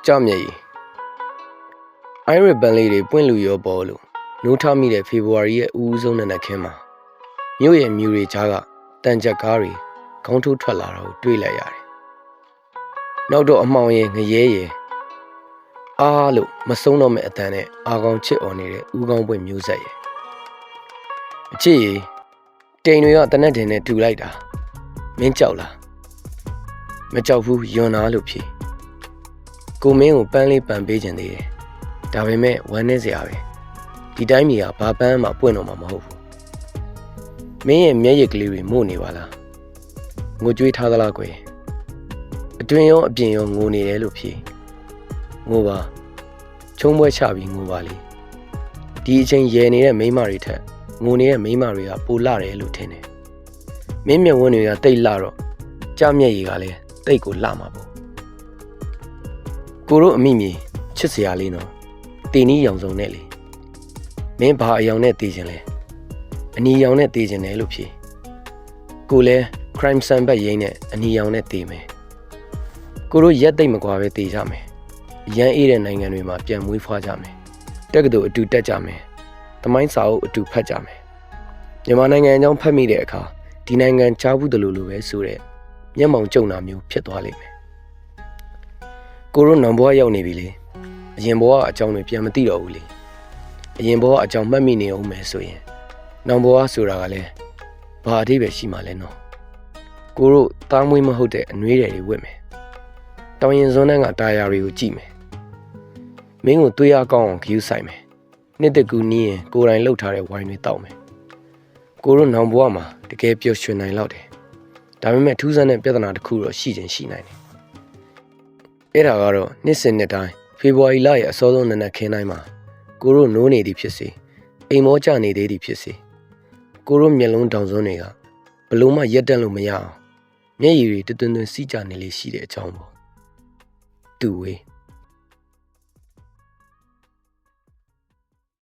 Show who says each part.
Speaker 1: ကြမြေအိုင်ရစ်ဘန်လေးတွေပွင့်လူရောပေါ်လို့နိုးထမိတဲ့ဖေဖော်ဝါရီရဲ့ဦးဦးဆုံးနံနက်ခင်းမှာမြို့ရဲ့မြူတွေကြားကတန်ကြက်ကားတွေခေါင်းထိုးထွက်လာတာကိုတွေ့လိုက်ရတယ်။နောက်တော့အမှောင်ရဲ့ငရဲရဲ့အားလို့မဆုံးတော့မဲ့အတန်နဲ့အာကောင်ချစ်អော်နေတဲ့ဦးကောင်းပွင့်မျိုးဆက်ရဲ့အချစ်ရေတိမ်တွေကတနက်တင်နဲ့တူလိုက်တာမင်းကြောက်လားမကြောက်ဘူးယွန်နာလို့ဖြေကိုမင်းကိုပန်းလေးပန်ပေးခြင်းသေးတယ်ဒါပေမဲ့ဝမ်းနေစရာပဲဒီတိုင်းမြေကဘာပန်းမှပွင့်တော့မှာမဟုတ်ဘူးမင်းရဲ့မျက်ရည်ကလေးတွေမို့နေပါလားငိုကြွေးထားသလားကွယ်အတွင်ရောအပြင်ရောငိုနေတယ်လို့ဖြေငိုပါချုံးပွဲချပြီးငိုပါလေဒီအချိန်ရယ်နေတဲ့မိန်းမတွေထက်ငိုနေတဲ့မိန်းမတွေကပိုလာတယ်လို့ထင်တယ်မင်းမျက်ဝန်းတွေကတိတ်လာတော့ကြမျက်ရည်ကလည်းတိတ်ကိုလာမှာပေါ့ကိုတို့အမိမြေချစ်စရာလေးနော်တေနီးရောင်စုံနဲ့လေမင်းဘာအယောင်နဲ့တေးခြင်းလဲအနီရောင်နဲ့တေးခြင်းတယ်လို့ဖြေကိုလဲ crime sun ဘက်ရင်းနဲ့အနီရောင်နဲ့တေးမယ်ကိုတို့ရက်သိမ့်မကွာပဲတေးကြမယ်အရန်အေးတဲ့နိုင်ငံတွေမှာပြန်မွေးဖွားကြမယ်တက္ကသိုလ်အတူတက်ကြမယ်သမိုင်းစာအုပ်အတူဖတ်ကြမယ်မြန်မာနိုင်ငံအကြောင်းဖတ်မိတဲ့အခါဒီနိုင်ငံကြားဘူးတယ်လို့ပဲဆိုတဲ့မျက်မှောင်ကျုံတာမျိုးဖြစ်သွားလိမ့်မယ်ကိုတို့နံဘွားရောက်နေပြီလေအရင်ဘွားအကြောင်းတွေပြန်မသိတော့ဘူးလေအရင်ဘွားအကြောင်းမှတ်မိနေအောင်မယ်ဆိုရင်နံဘွားဆိုတာကလည်းဘာအဓိပ္ပာယ်ရှိမှလဲနော်ကိုတို့သားမွေးမဟုတ်တဲ့အနှွေးတွေဝတ်မယ်တောင်ရင်စွန်းတန်းကတာယာတွေကိုကြည့်မယ်မင်းကိုတွေးရကောင်းအောင်ဂယူးဆိုင်မယ်နှစ်တကူနီးရင်ကိုယ်တိုင်လှုပ်ထားတဲ့ဝိုင်းတွေတောက်မယ်ကိုတို့နောင်ဘွားမှာတကယ်ပျော်ရွှင်နိုင်လောက်တယ်ဒါပေမဲ့ထူးဆန်းတဲ့ပြဿနာတစ်ခုတော့ရှိခြင်းရှိနိုင်တယ်အဲ့ဒါကတော့နှစ်စဉ်နှစ်တိုင်းဖေဖော်ဝါရီလရဲ့အစောဆုံးနံနက်ခင်းတိုင်းမှာကိုတို့နိုးနေသည်ဖြစ်စေအိမ်မောကျနေသေးသည်ဖြစ်စေကိုတို့မျက်လုံးတောင်စွန်းတွေကဘလို့မှရက်တက်လို့မရအောင်မျက်ရည်တွေတွင်တွင်စီးကြနေလေရှိတဲ့အကြောင်းပေါ့တူဝေး